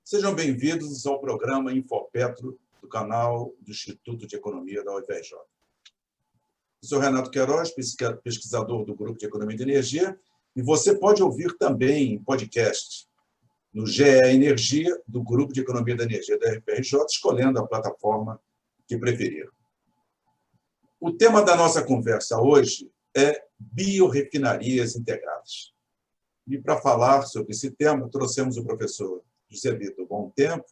Sejam bem-vindos ao programa Infopetro do canal do Instituto de Economia da UFRJ. Eu sou Renato Queiroz, pesquisador do Grupo de Economia de Energia, e você pode ouvir também em podcast no GE Energia, do Grupo de Economia da Energia da UFRJ, escolhendo a plataforma que preferir. O tema da nossa conversa hoje é biorrefinarias integradas. E para falar sobre esse tema, trouxemos o professor José Vitor Bom Tempo,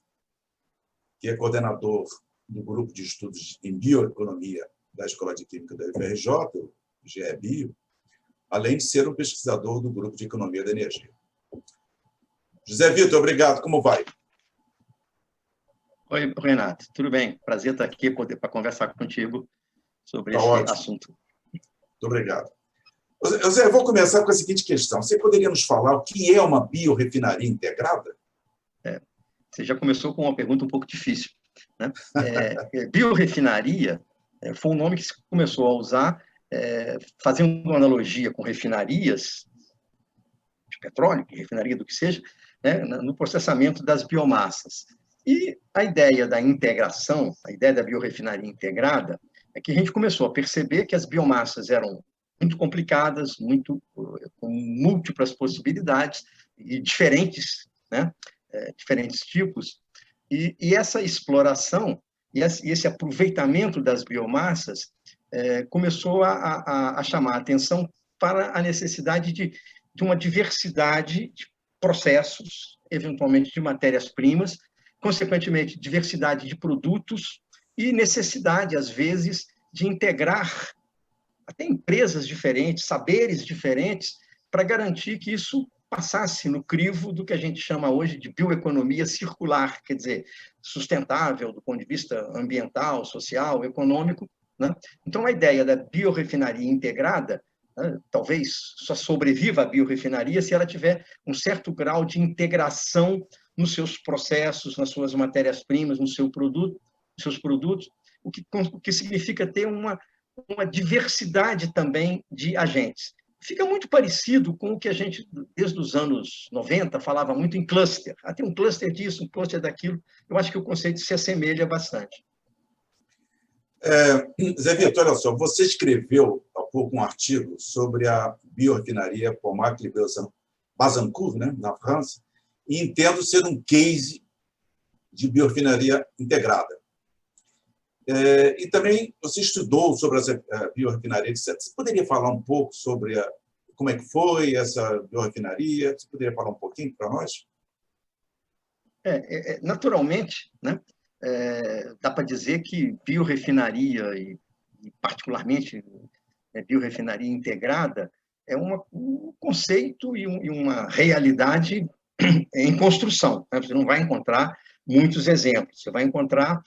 que é coordenador do Grupo de Estudos em Bioeconomia da Escola de Química da UFRJ, o GE-Bio, além de ser um pesquisador do Grupo de Economia da Energia. José Vitor, obrigado. Como vai? Oi, Renato. Tudo bem? Prazer estar aqui para conversar contigo sobre esse assunto. Muito obrigado. José, eu vou começar com a seguinte questão. Você poderia nos falar o que é uma biorefinaria integrada? Você já começou com uma pergunta um pouco difícil, né? Biorefinaria foi um nome que se começou a usar, fazendo uma analogia com refinarias de petróleo, refinaria do que seja, né, no processamento das biomassas. E a ideia da integração, a ideia da biorefinaria integrada, é que a gente começou a perceber que as biomassas eram muito complicadas, com múltiplas possibilidades e diferentes, né, diferentes tipos, e essa exploração e esse aproveitamento das biomassas começou a chamar a atenção para a necessidade de uma diversidade de processos, eventualmente de matérias-primas, consequentemente, diversidade de produtos e necessidade, às vezes, de integrar até empresas diferentes, saberes diferentes, para garantir que isso passasse no crivo do que a gente chama hoje de bioeconomia circular, quer dizer, sustentável do ponto de vista ambiental, social, econômico, né? Então, a ideia da biorefinaria integrada, né, talvez só sobreviva a biorefinaria se ela tiver um certo grau de integração nos seus processos, nas suas matérias-primas, nos seus produtos, o que significa ter uma diversidade também de agentes. Fica muito parecido com o que a gente, desde os anos 90, falava muito em cluster. Tem um cluster disso, um cluster daquilo. Eu acho que o conceito se assemelha bastante. Zé Vitor, olha só, você escreveu há pouco um artigo sobre a biorefinaria Pomacle-Bazancourt, né, na França, e entendo ser um case de biorefinaria integrada. E também você estudou sobre a biorefinaria, etc. Você poderia falar um pouco sobre como é que foi essa biorefinaria? Você poderia falar um pouquinho para nós? Naturalmente, né, dá para dizer que biorefinaria, e particularmente biorefinaria integrada, é um conceito e uma realidade em construção, né? Você não vai encontrar muitos exemplos, você vai encontrar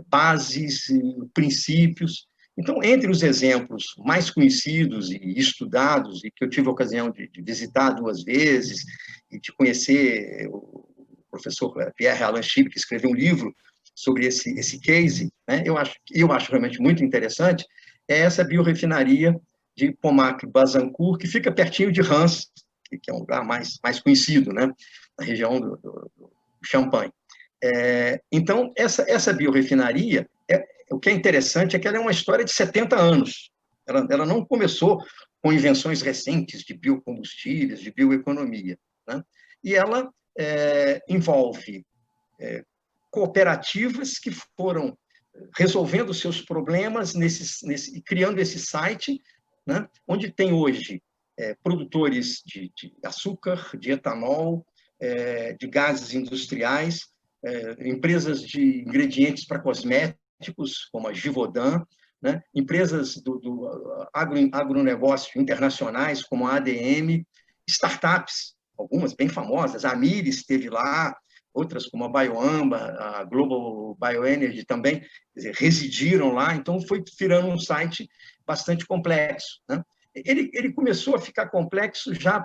bases, princípios. Então, entre os exemplos mais conhecidos e estudados, e que eu tive a ocasião de visitar 2 vezes, e de conhecer o professor Pierre Alain Chibre, que escreveu um livro sobre esse case, né? Eu acho realmente muito interessante, é essa biorefinaria de Pomacle-Bazancourt, que fica pertinho de Reims, que é um lugar mais conhecido, né, na região do Champagne. Então, essa biorefinaria, o que é interessante é que ela é uma história de 70 anos. Ela não começou com invenções recentes de biocombustíveis, de bioeconomia, né? E ela envolve cooperativas que foram resolvendo seus problemas e criando esse site, né, onde tem hoje produtores de açúcar, de etanol, de gases industriais, empresas de ingredientes para cosméticos, como a Givaudan, né, empresas do agronegócio internacionais, como a ADM, startups, algumas bem famosas, a Amyris esteve lá, outras como a Bioamba, a Global Bioenergy também, quer dizer, residiram lá, então foi virando um site bastante complexo, né? Ele começou a ficar complexo já,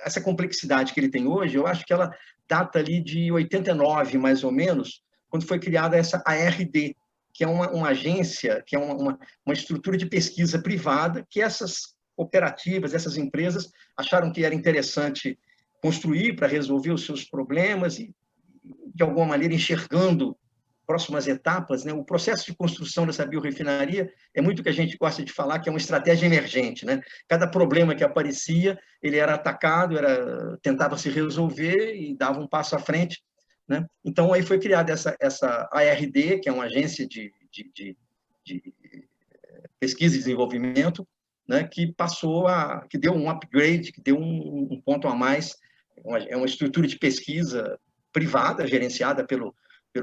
essa complexidade que ele tem hoje, eu acho que ela data ali de 89, mais ou menos, quando foi criada essa ARD, que é uma agência, que é uma estrutura de pesquisa privada, que essas cooperativas, essas empresas, acharam que era interessante construir, para resolver os seus problemas e, de alguma maneira, enxergando próximas etapas, né? O processo de construção dessa biorefinaria é muito o que a gente gosta de falar, que é uma estratégia emergente, né? Cada problema que aparecia, ele era atacado, tentava se resolver e dava um passo à frente, né? Então, aí foi criada essa ARD, que é uma agência de pesquisa e desenvolvimento, né? Que deu um upgrade, que deu um ponto a mais. É uma estrutura de pesquisa privada, gerenciada pelo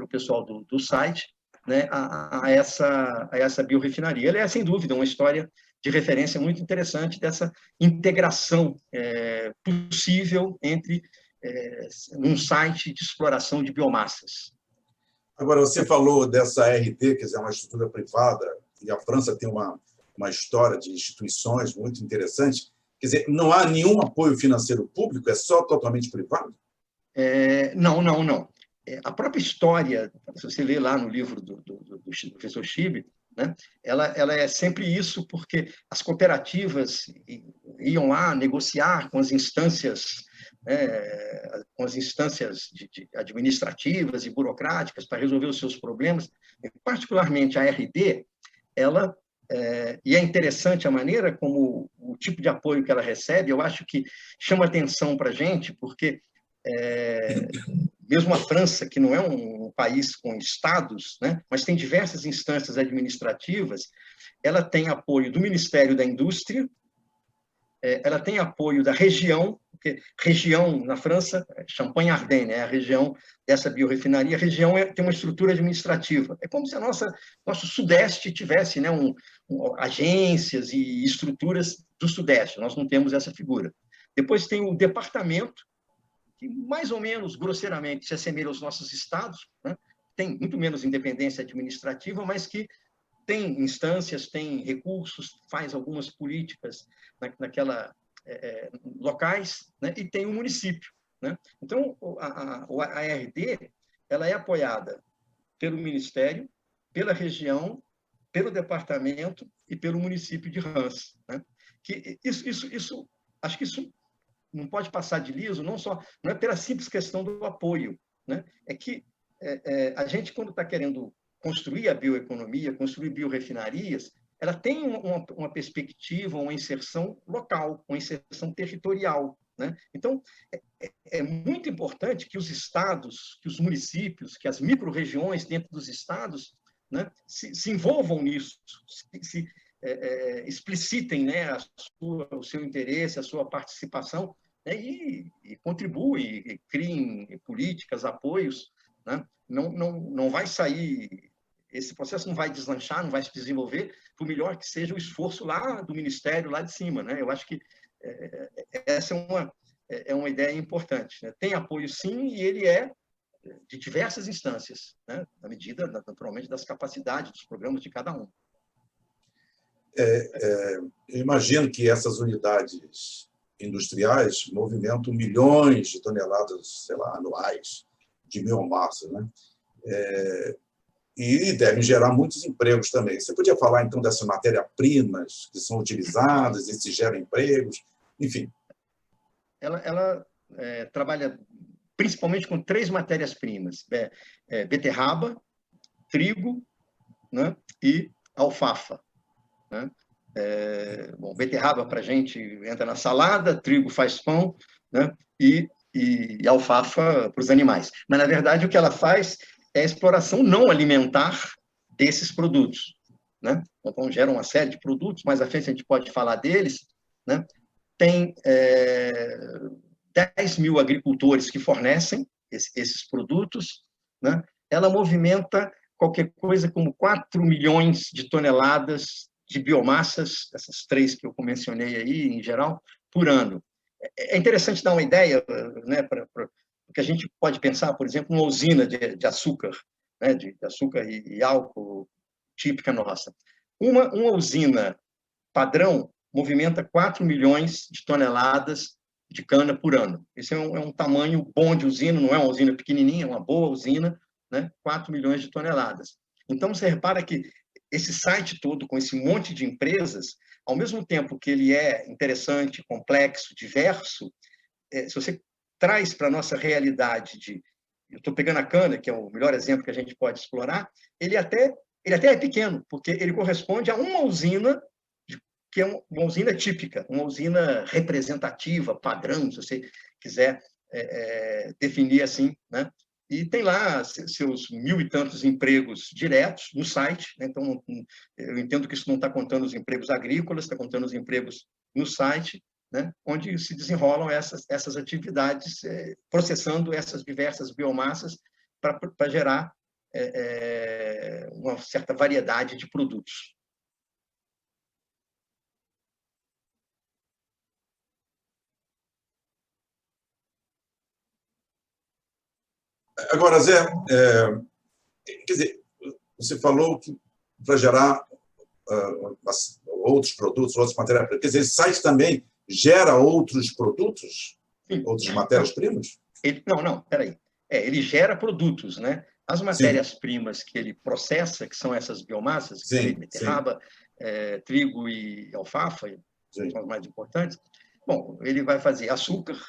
pessoal do site, né, a essa biorefinaria. Ela é, sem dúvida, uma história de referência muito interessante dessa integração possível entre um site de exploração de biomassas. Agora, você falou dessa ARD, quer dizer, uma estrutura privada, e a França tem uma história de instituições muito interessante. Quer dizer, não há nenhum apoio financeiro público, é só totalmente privado? Não. A própria história, se você lê lá no livro do professor Schibe, né, ela é sempre isso, porque as cooperativas iam lá negociar com as instâncias, administrativas e burocráticas para resolver os seus problemas, particularmente a RD, e é interessante a maneira como o tipo de apoio que ela recebe, eu acho que chama atenção para a gente, porque mesmo a França, que não é um país com estados, né, mas tem diversas instâncias administrativas, ela tem apoio do Ministério da Indústria, ela tem apoio da região, porque região na França, Champagne-Ardenne, é a região dessa biorefinaria, a região tem uma estrutura administrativa. É como se nosso Sudeste tivesse, né, agências e estruturas do Sudeste, nós não temos essa figura. Depois tem o departamento, que mais ou menos, grosseiramente, se assemelha aos nossos estados, né? Tem muito menos independência administrativa, mas que tem instâncias, tem recursos, faz algumas políticas locais, né? E tem o município, né? Então, a ARD ela é apoiada pelo Ministério, pela região, pelo departamento e pelo município de Reims, né? Que acho que isso não pode passar de liso, não é pela simples questão do apoio, né? É que a gente, quando está querendo construir a bioeconomia, construir biorefinarias, ela tem uma perspectiva, uma inserção local, uma inserção territorial, né? Então, é muito importante que os estados, que os municípios, que as micro-regiões dentro dos estados, né, se envolvam nisso, explicitem, né, o seu interesse, a sua participação, né, e contribuem, e criem políticas, apoios, né? Não vai sair, esse processo não vai deslanchar, não vai se desenvolver, por melhor que seja o esforço lá do Ministério, lá de cima, né? Eu acho que essa é uma ideia importante, né? Tem apoio, sim, e ele é de diversas instâncias, né? Na medida, naturalmente, das capacidades dos programas de cada um. Eu imagino que essas unidades industriais movimentam milhões de toneladas, sei lá, anuais de biomassa, né? E devem gerar muitos empregos também. Você podia falar, então, dessas matérias-primas que são utilizadas e se geram empregos, enfim. Ela trabalha principalmente com 3 matérias-primas: beterraba, trigo, né, e alfafa, né? Beterraba para a gente entra na salada, trigo faz pão, né, e alfafa para os animais. Mas, na verdade, o que ela faz é a exploração não alimentar desses produtos, né? Então, gera uma série de produtos, mais à frente a gente pode falar deles, né? Tem 10 mil agricultores que fornecem esses produtos, né? Ela movimenta qualquer coisa como 4 milhões de toneladas de biomassas, essas 3 que eu mencionei aí, em geral, por ano. É interessante dar uma ideia, né, porque a gente pode pensar, por exemplo, uma usina de açúcar, né, de açúcar e álcool típica nossa. Uma usina padrão movimenta 4 milhões de toneladas de cana por ano. Esse é um tamanho bom de usina, não é uma usina pequenininha, é uma boa usina, né? 4 milhões de toneladas. Então, você repara que esse site todo, com esse monte de empresas, ao mesmo tempo que ele é interessante, complexo, diverso, se você traz para a nossa realidade de... Eu estou pegando a cana, que é o melhor exemplo que a gente pode explorar, ele até é pequeno, porque ele corresponde a uma usina, que é uma usina típica, uma usina representativa, padrão, se você quiser definir assim, né? E tem lá seus 1.000 e tantos empregos diretos no site, né? Então, eu entendo que isso não está contando os empregos agrícolas, está contando os empregos no site, né? Onde se desenrolam essas atividades, processando essas diversas biomassas para gerar uma certa variedade de produtos. Agora, Zé, quer dizer, você falou que para gerar outros produtos, outros materiais, quer dizer, esse site também gera outros produtos? Sim. Outras matérias-primas? Não, peraí. Ele gera produtos, né? As Sim, matérias-primas que ele processa, que são essas biomassas, que sim, beterraba, trigo e alfafa, sim. são as mais importantes. Bom, ele vai fazer açúcar,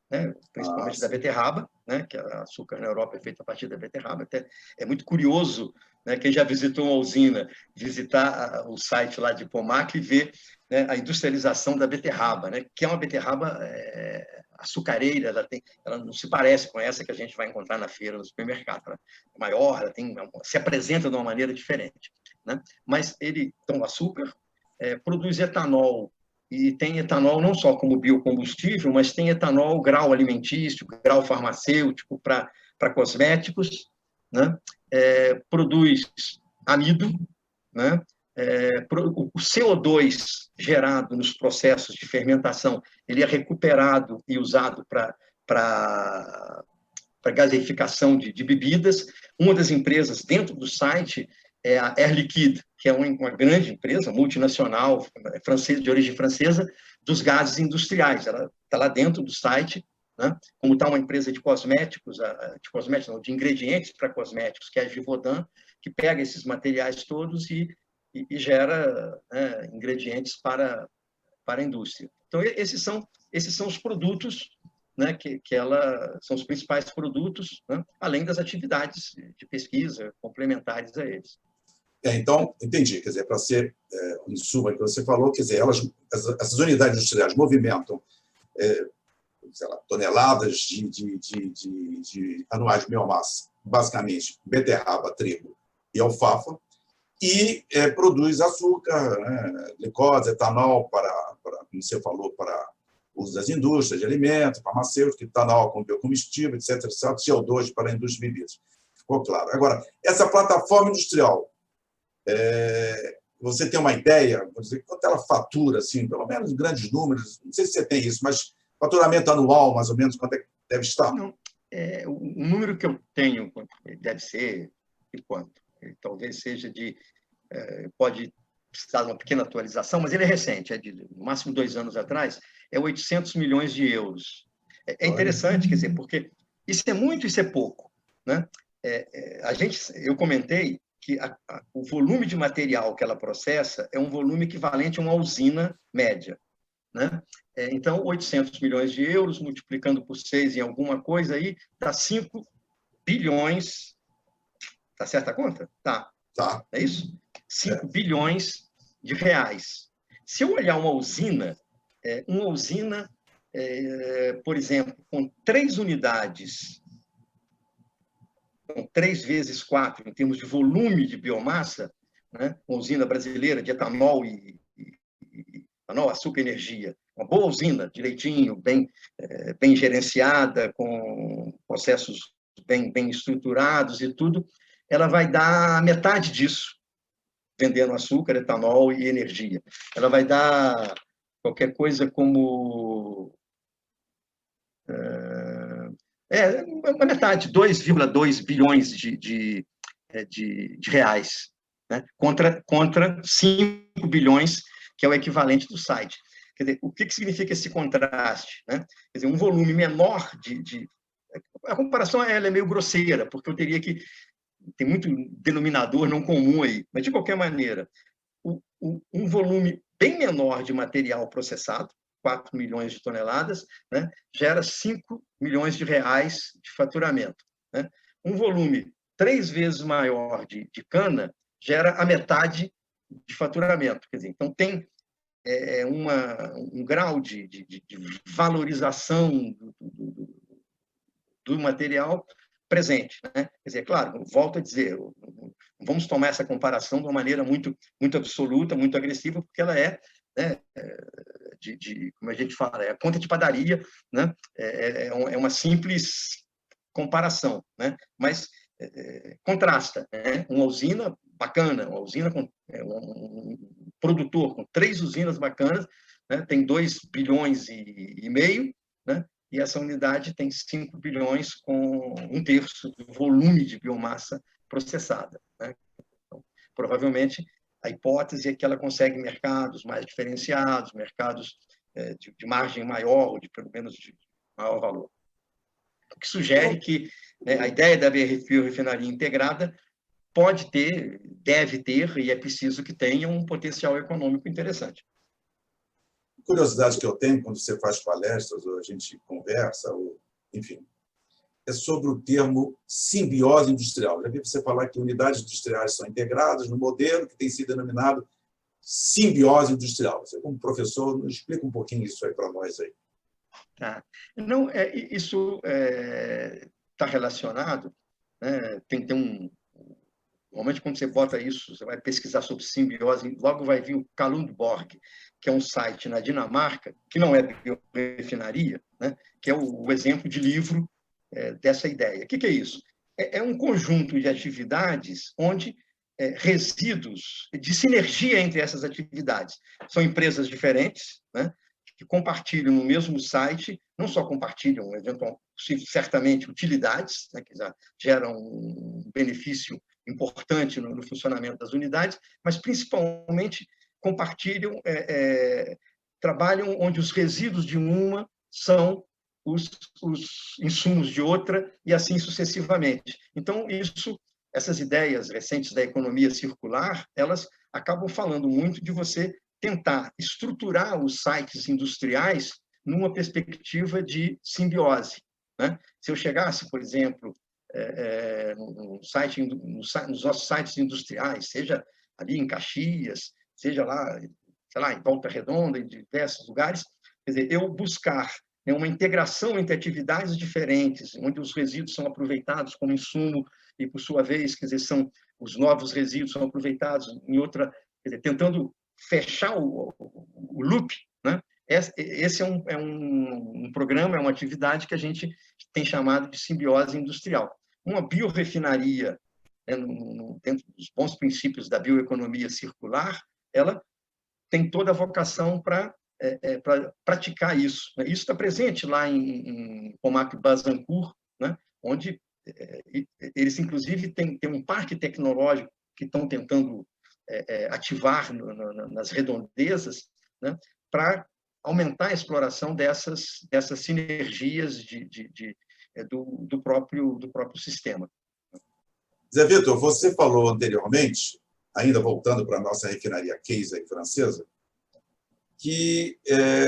né? Principalmente da sim. beterraba, né? Que o açúcar na Europa é feito a partir da beterraba. Até é muito curioso, né? Quem já visitou uma usina, visitar o site lá de Pomac e ver, né, a industrialização da beterraba, né? Que é uma beterraba açucareira, ela não se parece com essa que a gente vai encontrar na feira, no supermercado. Ela é maior, ela se apresenta de uma maneira diferente, né? Mas então, o açúcar produz etanol, e tem etanol não só como biocombustível, mas tem etanol grau alimentício, grau farmacêutico para cosméticos, né? Produz amido, né? O CO2 gerado nos processos de fermentação, ele é recuperado e usado para gaseificação de bebidas. Uma das empresas dentro do site é a Air Liquide, que é uma grande empresa multinacional, francesa, de origem francesa, dos gases industriais. Ela está lá dentro do site, né? Como está uma empresa de cosméticos, de ingredientes para cosméticos, que é a Givaudan, que pega esses materiais todos e gera, né, ingredientes para a indústria. Então, esses são os produtos, né, que são os principais produtos, né, além das atividades de pesquisa complementares a eles. Então, entendi. Quer dizer, para ser em suma que você falou, quer dizer, essas unidades industriais movimentam sei lá, toneladas de anuais de biomassa, basicamente beterraba, trigo e alfafa, e produz açúcar, né, glicose, etanol, como você falou, para uso das indústrias de alimentos, farmacêuticos, etanol como biocombustível, etc., CO2 para a indústria de bebidas. Ficou claro. Agora, essa plataforma industrial, você tem uma ideia, vou dizer, quanto ela fatura, assim, pelo menos em grandes números, não sei se você tem isso, mas faturamento anual, mais ou menos, quanto é que deve estar? Não, o número que eu tenho deve ser de quanto? Talvez seja pode precisar de uma pequena atualização, mas ele é recente, no máximo 2 anos atrás, é 800 milhões de euros. É interessante, quer dizer, porque isso é muito, isso é pouco, né? Eu comentei que o volume de material que ela processa é um volume equivalente a uma usina média, né? Então, 800 milhões de euros, multiplicando por 6 em alguma coisa aí, dá 5 bilhões. Tá certa a conta? Tá. Tá. É isso? 5 bilhões de reais. Se eu olhar uma usina, por exemplo, com 3 unidades, com 3 vezes 4, em termos de volume de biomassa, né? Uma usina brasileira de etanol etanol, açúcar e energia, uma boa usina, direitinho, bem gerenciada, com processos bem estruturados e tudo, ela vai dar metade disso, vendendo açúcar, etanol e energia. Ela vai dar qualquer coisa como uma metade, 2,2 bilhões de reais, né? Contra 5 bilhões, que é o equivalente do site. Quer dizer, o que significa esse contraste, né? Quer dizer, um volume menor a comparação ela é meio grosseira, porque eu teria que... Tem muito denominador não comum aí, mas, de qualquer maneira, um volume bem menor de material processado, 4 milhões de toneladas, né, gera 5 milhões de reais de faturamento. Né? Um volume 3 vezes maior de cana gera a metade de faturamento. Quer dizer, então, tem um grau de valorização do material presente. Né? Quer dizer, claro, volto a dizer, vamos tomar essa comparação de uma maneira muito, muito absoluta, muito agressiva, porque ela é, né, como a gente fala, é a conta de padaria, né? É uma simples comparação, né? Mas contrasta, né? Uma usina bacana, uma usina com um produtor com 3 usinas bacanas, né? Tem 2 bilhões e meio, né? E essa unidade tem 5 bilhões com 1/3 do volume de biomassa processada. Né? Então, provavelmente, a hipótese é que ela consegue mercados mais diferenciados, mercados de margem maior, ou de pelo menos de maior valor. O que sugere que, né, a ideia da biorefinaria integrada pode ter, deve ter, e é preciso que tenha um potencial econômico interessante. Curiosidade que eu tenho quando você faz palestras, ou a gente conversa, ou, enfim, é sobre o termo simbiose industrial. Já vi você falar que unidades industriais são integradas no modelo que tem sido denominado simbiose industrial. Você, como professor, explica um pouquinho isso aí para nós aí. Tá. Não, isso está relacionado, né? Tem normalmente, quando você bota isso, você vai pesquisar sobre simbiose, logo vai vir o Kalundborg, que é um site na Dinamarca, que não é biorefinaria, né? Que é o exemplo de livro dessa ideia. O que é isso? É um conjunto de atividades onde resíduos de sinergia entre essas atividades. São empresas diferentes, né? Que compartilham no mesmo site, não só compartilham, certamente, utilidades, né? Que já geram um benefício importante no funcionamento das unidades, mas, principalmente, compartilham, trabalham onde os resíduos de uma são os insumos de outra, e assim sucessivamente. Então, essas ideias recentes da economia circular, elas acabam falando muito de você tentar estruturar os sites industriais numa perspectiva de simbiose. Né? Se eu chegasse, por exemplo, nos nossos sites industriais, seja ali em Caxias, seja lá, sei lá, em Volta Redonda, em diversos lugares, quer dizer, eu buscar uma integração entre atividades diferentes, onde os resíduos são aproveitados como insumo e, por sua vez, quer dizer, os novos resíduos são aproveitados em outra, quer dizer, tentando fechar o loop, né? Esse é um programa, é uma atividade que a gente tem chamado de simbiose industrial. Uma biorefinaria, dentro dos bons princípios da bioeconomia circular, ela tem toda a vocação para praticar isso. Isso está presente lá em Pomac-Bazancourt, né? Onde eles, inclusive, têm um parque tecnológico que estão tentando ativar nas redondezas, né? Para aumentar a exploração dessas sinergias do próprio sistema. Zé Vitor, você falou anteriormente, ainda voltando para a nossa refinaria Case aí, francesa, que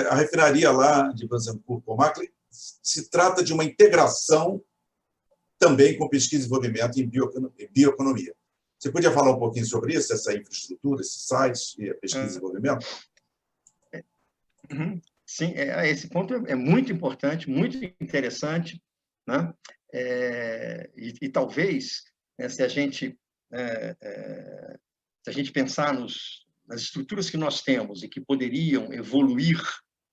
a refinaria lá de Bazancourt-Pomac se trata de uma integração também com pesquisa e desenvolvimento em bioeconomia. Você podia falar um pouquinho sobre isso, essa infraestrutura, esses sites e a pesquisa e desenvolvimento? Sim, esse ponto é muito importante, muito interessante, né? E talvez, né, se a gente pensar nas estruturas que nós temos e que poderiam evoluir,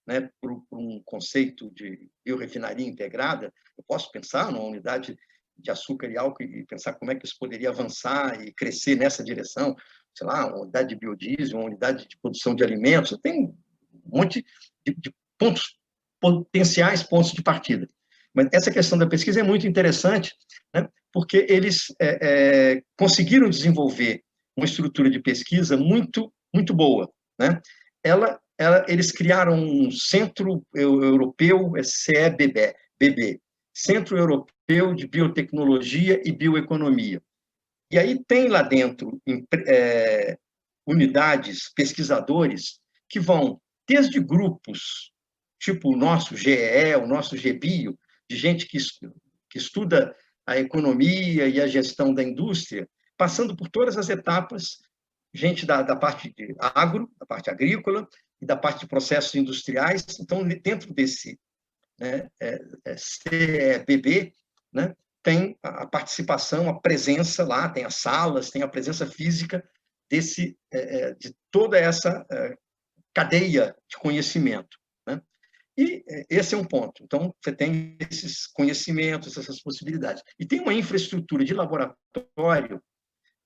né, para um conceito de biorefinaria integrada, eu posso pensar numa unidade de açúcar e álcool e pensar como é que isso poderia avançar e crescer nessa direção, sei lá, uma unidade de biodiesel, uma unidade de produção de alimentos, tem um monte de potenciais pontos de partida. Mas essa questão da pesquisa é muito interessante, né, porque eles conseguiram desenvolver uma estrutura de pesquisa muito, muito boa. Né? Eles criaram um Centro Europeu, CEBB, Centro Europeu de Biotecnologia e Bioeconomia. E aí tem lá dentro unidades, pesquisadores, que vão desde grupos tipo o nosso GEE, o nosso GBio, de gente que estuda a economia e a gestão da indústria, passando por todas as etapas, gente da parte de agro, da parte agrícola e da parte de processos industriais. Então, dentro desse, né, CEBB, né, tem a participação, a presença lá, tem as salas, tem a presença física de toda essa cadeia de conhecimento, né? E esse é um ponto. Então, você tem esses conhecimentos, essas possibilidades. E tem uma infraestrutura de laboratório,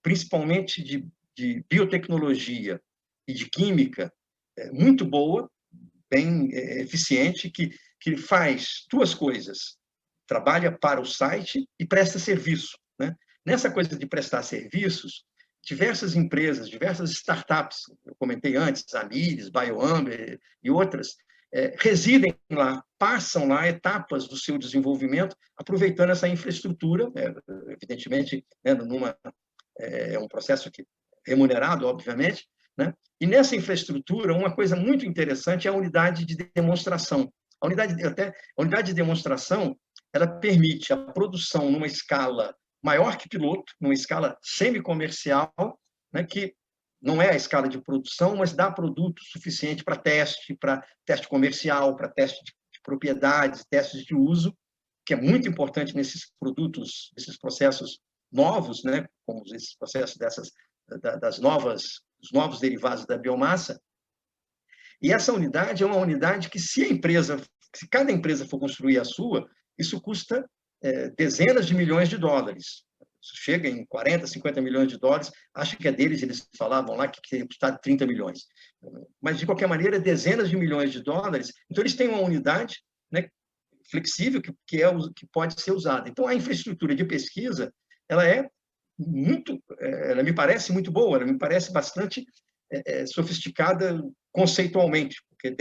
principalmente de biotecnologia e de química, muito boa, bem eficiente, que faz duas coisas. Trabalha para o site e presta serviço, né? Nessa coisa de prestar serviços, diversas empresas, diversas startups, eu comentei antes, Amyris, BioAmber e outras, residem lá, passam lá etapas do seu desenvolvimento, aproveitando essa infraestrutura, evidentemente, né, é um processo remunerado, obviamente, né? E nessa infraestrutura, uma coisa muito interessante é a unidade de demonstração. A unidade de demonstração, ela permite a produção numa escala maior que piloto, numa escala semi-comercial, né, que não é a escala de produção, mas dá produto suficiente para teste comercial, para teste de propriedades, testes de uso, que é muito importante nesses produtos, esses processos novos, né, como esses processos dos novos derivados da biomassa. E essa unidade é uma unidade que, se cada empresa for construir a sua, isso custa dezenas de milhões de dólares. Isso chega em 40, 50 milhões de dólares. Acho que é deles, eles falavam lá que ia custar 30 milhões. Mas, de qualquer maneira, dezenas de milhões de dólares. Então, eles têm uma unidade, né, flexível que pode ser usada. Então, a infraestrutura de pesquisa, ela me parece muito boa, ela me parece bastante sofisticada conceitualmente, porque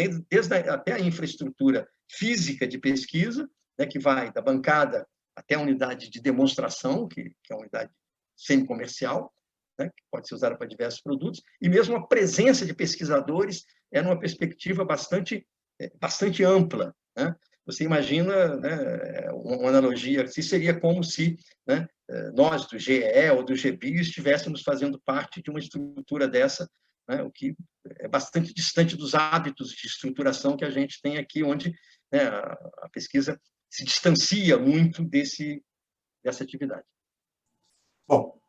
até a infraestrutura física de pesquisa, né, que vai da bancada até a unidade de demonstração, que é uma unidade semi-comercial, né, que pode ser usada para diversos produtos, e mesmo a presença de pesquisadores é numa perspectiva bastante ampla, né? Você imagina, né, uma analogia assim, seria como se, né, nós, do GE ou do GBio, estivéssemos fazendo parte de uma estrutura dessa, né, o que é bastante distante dos hábitos de estruturação que a gente tem aqui, onde, né, a pesquisa se distancia muito dessa atividade. Bom,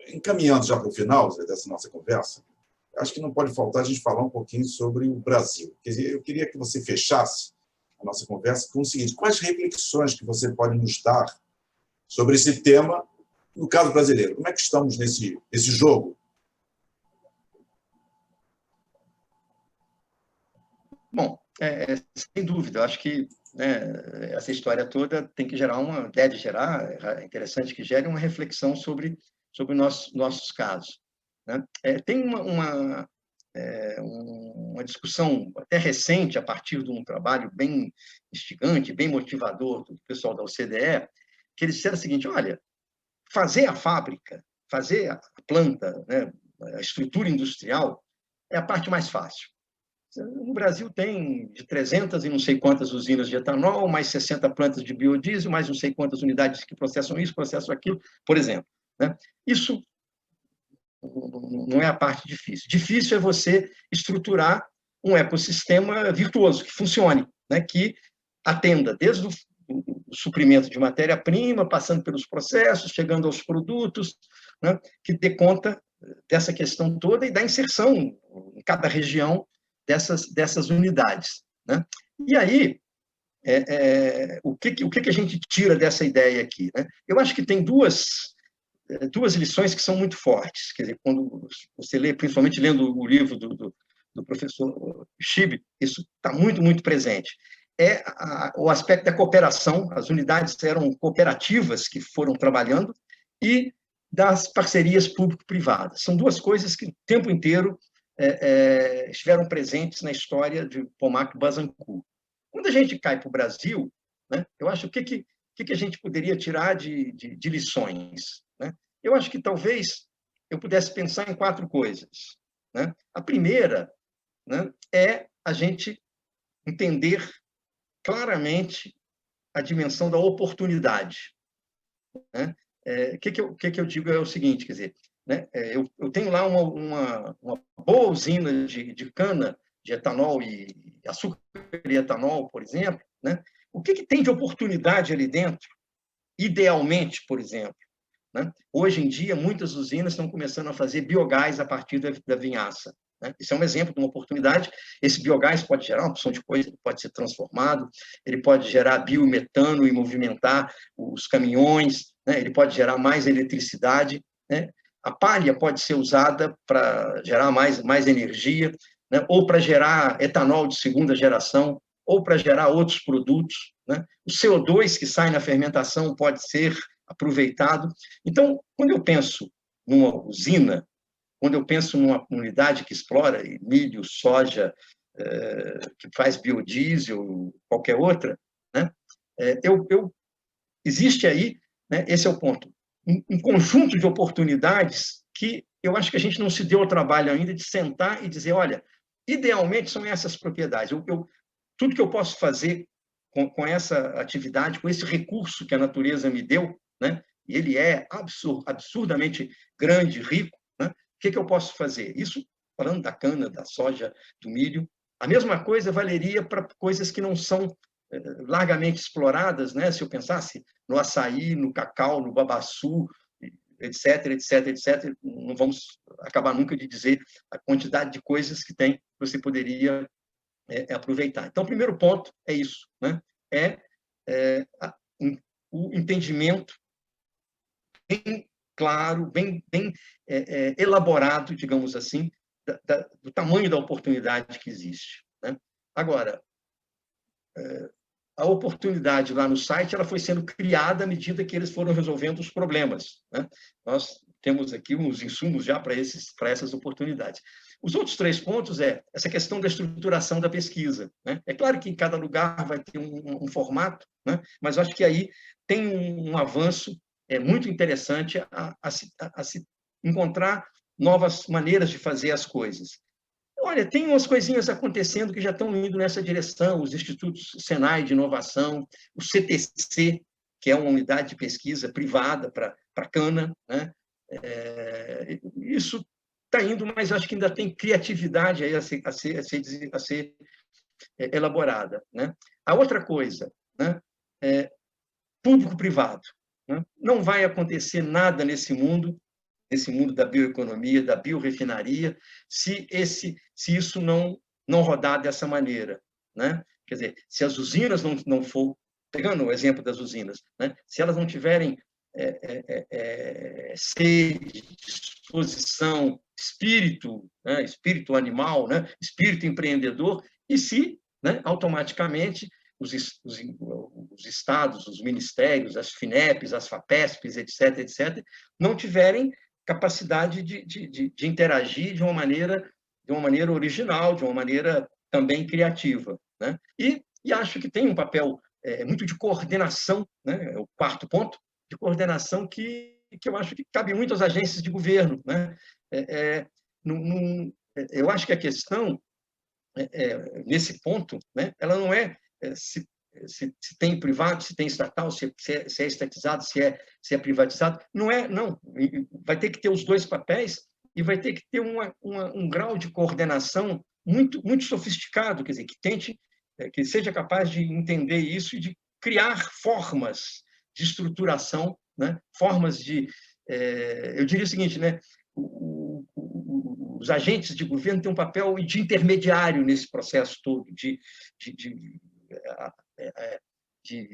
encaminhando já para o final dessa nossa conversa, acho que não pode faltar a gente falar um pouquinho sobre o Brasil. Quer dizer, eu queria que você fechasse a nossa conversa com o seguinte: quais reflexões que você pode nos dar sobre esse tema, no caso brasileiro? Como é que estamos nesse jogo? Bom, sem dúvida, eu acho que, né, essa história toda tem que deve gerar, é interessante que gere uma reflexão sobre nossos casos, né? Tem uma discussão até recente, a partir de um trabalho bem instigante, bem motivador do pessoal da OCDE, que eles disseram o seguinte: olha, fazer a fábrica, fazer a planta, né, a estrutura industrial, é a parte mais fácil. No Brasil tem de 300 e não sei quantas usinas de etanol, mais 60 plantas de biodiesel, mais não sei quantas unidades que processam isso, processam aquilo, por exemplo, né? Isso não é a parte difícil. Difícil é você estruturar um ecossistema virtuoso, que funcione, né? Que atenda desde o suprimento de matéria-prima, passando pelos processos, chegando aos produtos, né? Que dê conta dessa questão toda e da inserção em cada região dessas unidades, né? E aí, o que a gente tira dessa ideia aqui, né? Eu acho que tem duas lições que são muito fortes. Quer dizer, quando você lê, principalmente lendo o livro do professor Schibe, isso está muito, muito presente. O aspecto da cooperação, as unidades eram cooperativas que foram trabalhando, e das parcerias público-privadas. São duas coisas que o tempo inteiro estiveram presentes na história de Pomac Bazancourt. Quando a gente cai para o Brasil, né, eu acho que a gente poderia tirar de lições, né? Eu acho que talvez eu pudesse pensar em 4 coisas, né? A primeira, né, é a gente entender claramente a dimensão da oportunidade, né? Que eu digo é o seguinte, quer dizer, né? Eu tenho lá uma boa usina de cana, de etanol e açúcar e etanol, por exemplo, né? O que tem de oportunidade ali dentro, idealmente, por exemplo, né? Hoje em dia, muitas usinas estão começando a fazer biogás a partir da vinhaça, né? Isso é um exemplo de uma oportunidade. Esse biogás pode gerar uma opção de coisa, ele pode ser transformado, ele pode gerar biometano e movimentar os caminhões, né? Ele pode gerar mais eletricidade, né? A palha pode ser usada para gerar mais energia, né? Ou para gerar etanol de segunda geração, ou para gerar outros produtos, né? O CO2 que sai na fermentação pode ser aproveitado. Então, quando eu penso numa usina, quando eu penso numa comunidade que explora milho, soja, que faz biodiesel, qualquer outra, né? Existe aí, né, esse é o ponto, um conjunto de oportunidades que eu acho que a gente não se deu o trabalho ainda de sentar e dizer, olha, idealmente são essas propriedades. Tudo que eu posso fazer com essa atividade, com esse recurso que a natureza me deu, né? E ele é absurdamente grande, rico, né? O que eu posso fazer? Isso, falando da cana, da soja, do milho. A mesma coisa valeria para coisas que não são largamente exploradas, né? Se eu pensasse no açaí, no cacau, no babaçu, etc, etc, etc, não vamos acabar nunca de dizer a quantidade de coisas que tem que você poderia aproveitar. Então, o primeiro ponto é isso, né? O entendimento bem claro, bem elaborado, digamos assim, do tamanho da oportunidade que existe, né? Agora, a oportunidade lá no site ela foi sendo criada à medida que eles foram resolvendo os problemas, né? Nós temos aqui uns insumos já para essas oportunidades. Os outros 3 pontos essa questão da estruturação da pesquisa, né? É claro que em cada lugar vai ter um formato, né? Mas acho que aí tem um avanço muito interessante a se encontrar novas maneiras de fazer as coisas. Olha, tem umas coisinhas acontecendo que já estão indo nessa direção, os institutos Senai de inovação, o CTC, que é uma unidade de pesquisa privada para cana, né? Isso está indo, mas acho que ainda tem criatividade aí a ser elaborada, né? A outra coisa, né? Público-privado, né? Não vai acontecer nada nesse mundo da bioeconomia, da biorefinaria, se isso não rodar dessa maneira, né? Quer dizer, se as usinas não for, pegando o exemplo das usinas, né? Se elas não tiverem sede, disposição, espírito, né? Espírito animal, né? Espírito empreendedor, e se, né, automaticamente os estados, os ministérios, as FINEPs, as FAPESPs, etc., etc., não tiverem capacidade de interagir de uma maneira original, de uma maneira também criativa, né? E acho que tem um papel muito de coordenação, né? É o 4º ponto, de coordenação que eu acho que cabe muito às agências de governo, né? Eu acho que a questão, nesse ponto, né? Ela não se tem privado, se tem estatal, se é estatizado, se é privatizado. Não. Vai ter que ter os 2 papéis e vai ter que ter um grau de coordenação muito, muito sofisticado, quer dizer, que seja capaz de entender isso e de criar formas de estruturação, né? Formas de... eu diria o seguinte, né? Os agentes de governo têm um papel de intermediário nesse processo todo, de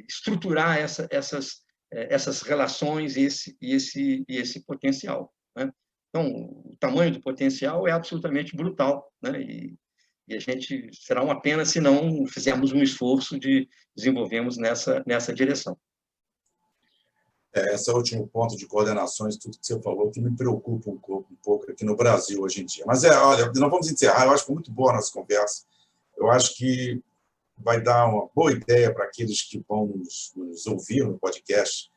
estruturar essas relações e esse potencial, né? Então, o tamanho do potencial é absolutamente brutal, né? E a gente será uma pena se não fizermos um esforço de desenvolvermos nessa direção. Esse é o último ponto de coordenações, tudo que você falou, que me preocupa um pouco aqui no Brasil hoje em dia. Mas, olha, nós vamos encerrar. Eu acho que foi muito boa a nossa conversa. Eu acho que vai dar uma boa ideia para aqueles que vão nos ouvir no podcast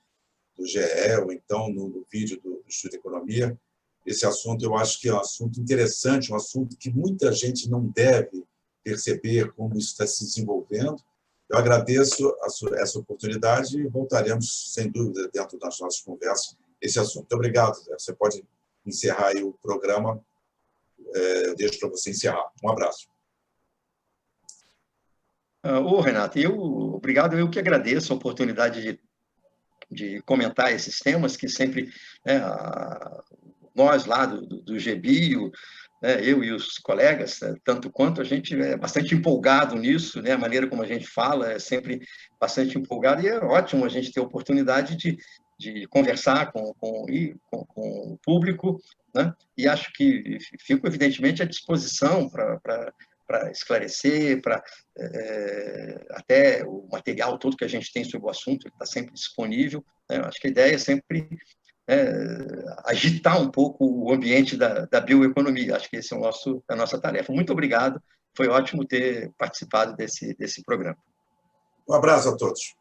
do GE ou então no vídeo do Instituto de Economia. Esse assunto eu acho que é um assunto interessante, um assunto que muita gente não deve perceber como isso está se desenvolvendo. Eu agradeço essa oportunidade e voltaremos, sem dúvida, dentro das nossas conversas, esse assunto. Muito obrigado, Zé. Você pode encerrar aí o programa. Eu deixo para você encerrar. Um abraço. Renato, obrigado. Eu que agradeço a oportunidade de comentar esses temas que sempre nós lá do GBio, eu e os colegas, tanto quanto, a gente é bastante empolgado nisso, a maneira como a gente fala é sempre bastante empolgado, e é ótimo a gente ter a oportunidade de conversar com o público, e acho que fico, evidentemente, à disposição para esclarecer, até o material todo que a gente tem sobre o assunto está sempre disponível. Acho que a ideia é sempre agitar um pouco o ambiente da bioeconomia. Acho que esse é a nossa tarefa. Muito obrigado, foi ótimo ter participado desse programa. Um abraço a todos.